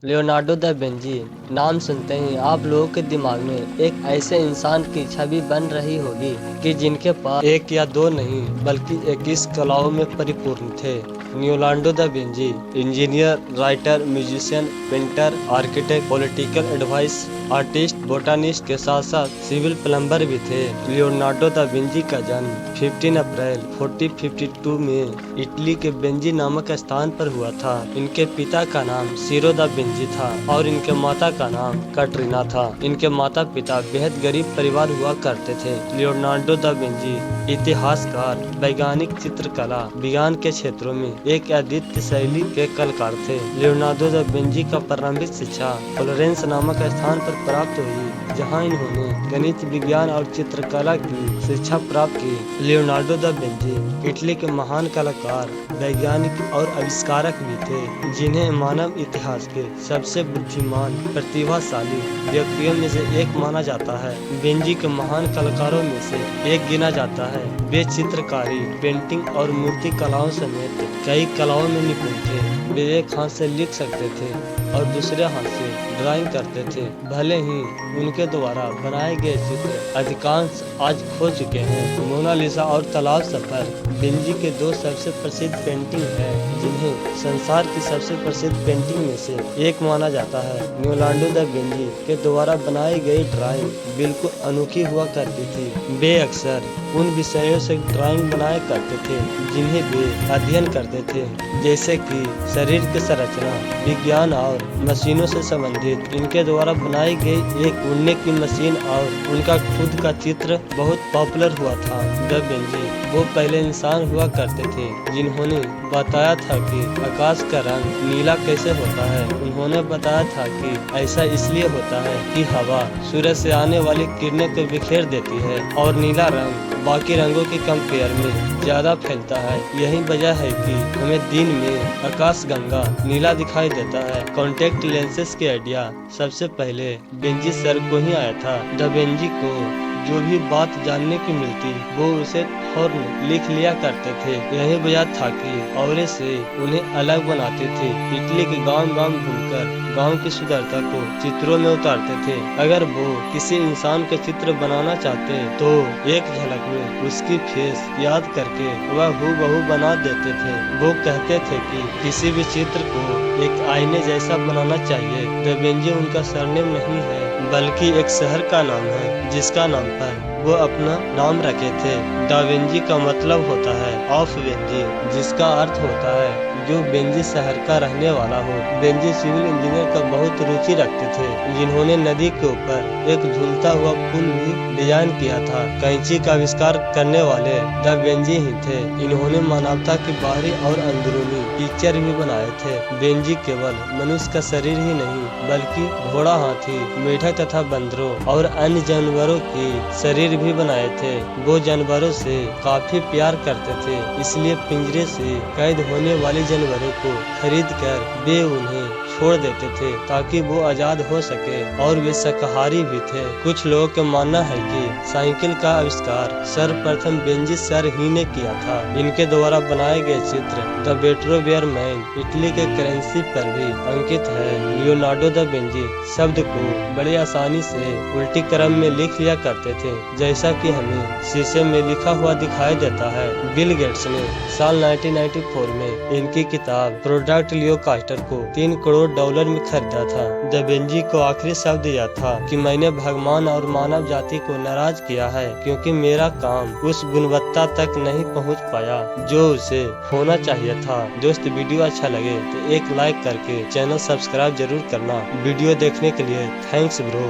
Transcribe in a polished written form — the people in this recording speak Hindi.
लियोनार्डो दा विंची नाम सुनते ही आप लोगों के दिमाग में एक ऐसे इंसान की छवि बन रही होगी कि जिनके पास एक या दो नहीं बल्कि 21 कलाओं में परिपूर्ण थे। Leonardo da Vinci engineer, writer, musician, painter, architect, political advice, artist, botanist के साथ साथ सिविल प्लम्बर भी थे। लियोनार्डो दा विंची का जन्म 15 अप्रैल 1452 में इटली के बेंजी नामक स्थान पर हुआ था। इनके पिता का नाम सीरो दा विंची था और इनके माता का नाम कैटरीना था। इनके माता पिता बेहद गरीब परिवार हुआ करते थे। लियोनार्डो दा विंची इतिहासकार, वैज्ञानिक, चित्रकला, विज्ञान के क्षेत्रों में एक अद्वितीय शैली के कलाकार थे। लियोनार्डो दा विंची का प्रारंभिक शिक्षा फ्लोरेंस नामक स्थान पर प्राप्त हुई, जहां इन्होंने गणित, विज्ञान और चित्रकला की शिक्षा प्राप्त की। लियोनार्डो दा विंची इटली के महान कलाकार, वैज्ञानिक और आविष्कारक भी थे, जिन्हें मानव इतिहास के सबसे बुद्धिमान, प्रतिभाशाली व्यक्तियों में से एक माना जाता है। विंची के महान कलाकारों में से एक गिना जाता है। वे चित्रकारी, पेंटिंग और मूर्ति कलाओं समेत कई कलाओं में निपुण थे। वे एक हाथ से लिख सकते थे और दूसरे हाथ से ड्राइंग करते थे। भले ही उनके द्वारा बनाए गए चित्र अधिकांश आज खो चुके हैं। मोनालिसा और तालाब सफर विंची के दो सबसे प्रसिद्ध पेंटिंग हैं, जिन्हें संसार की सबसे प्रसिद्ध पेंटिंग में से एक माना जाता है। लियोनार्डो दा विंची के द्वारा बनाई गई ड्राइंग बिल्कुल अनोखी हुआ करती थी। वे अक्सर उन विषयों से ड्राइंग बनाया करते थे जिन्हें वे अध्ययन करते थे, जैसे कि शरीर की संरचना, विज्ञान और मशीनों से संबंधित। इनके द्वारा बनाई गई एक उड़ने की मशीन और उनका खुद का चित्र बहुत पॉपुलर हुआ था। दा विंची वो पहले इंसान हुआ करते थे जिन्होंने बताया था कि आकाश का रंग नीला कैसे होता है। उन्होंने बताया था कि ऐसा इसलिए होता है कि हवा सूरज से आने वाली किरणें को बिखेर देती है और नीला रंग बाकी रंगों के कंपेयर में ज्यादा फैलता है। यही वजह है कि हमें दिन में आकाश गंगा नीला दिखाई देता है। कॉन्टेक्ट लेंसेज के आइडिया सबसे पहले विंची सर को ही आया था। दा विंची को जो भी बात जानने की मिलती वो उसे फौरन लिख लिया करते थे। यही वजह था कि औरे से उन्हें अलग बनाते थे। इटली के गांव-गांव घूमकर गांव की सुंदरता को चित्रों में उतारते थे। अगर वो किसी इंसान का चित्र बनाना चाहते तो एक झलक में उसकी फेस याद करके वह हूबहू बना देते थे। वो कहते थे कि किसी भी चित्र को एक आईने जैसा बनाना चाहिए। दा विंची उनका सरनेम नहीं है बल्कि एक शहर का नाम है, जिसका नाम पर वो अपना नाम रखे थे। दा विंची का मतलब होता है ऑफ विंची, जिसका अर्थ होता है जो विंची शहर का रहने वाला हो। विंची सिविल इंजीनियर का बहुत रुचि रखते थे, जिन्होंने नदी के ऊपर एक झूलता हुआ पुल भी डिजाइन किया था। कैंची का आविष्कार करने वाले दा विंची ही थे। इन्होंने मानवता की बाहरी और अंदरूनी पिक्चर भी बनाए थे। विंची केवल मनुष्य का शरीर ही नहीं बल्कि घोड़ा, हाथी, मेढक तथा बंदरों और अन्य जानवरों की शरीर भी बनाए थे। वो जानवरों से काफी प्यार करते थे, इसलिए पिंजरे से कैद होने वाले जानवरों को खरीद कर वे उन्हें छोड़ देते थे ताकि वो आजाद हो सके, और वे शाकाहारी भी थे। कुछ लोगों का मानना है कि साइकिल का आविष्कार सर्वप्रथम विंची सर ही ने किया था। इनके द्वारा बनाए गए चित्र द बेट्रोवेयर मैन इटली के करेंसी पर भी अंकित है। लियोनार्डो दा विंची शब्द को बड़ी आसानी से उल्टी क्रम में लिख लिया करते थे, जैसा कि हमें शीशे में लिखा हुआ दिखाई देता है। बिल गेट्स ने साल 1994 में इनकी किताब प्रोडक्ट लियो कास्टर को $3 करोड़ में खरीदा था। दा विंची को आखिरी शब्द यह था कि मैंने भगवान और मानव जाति को नाराज किया है, क्योंकि मेरा काम उस गुणवत्ता तक नहीं पहुंच पाया जो उसे होना चाहिए था। दोस्त, वीडियो अच्छा लगे तो एक लाइक करके चैनल सब्सक्राइब जरूर करना। वीडियो देखने के लिए थैंक्स ब्रो।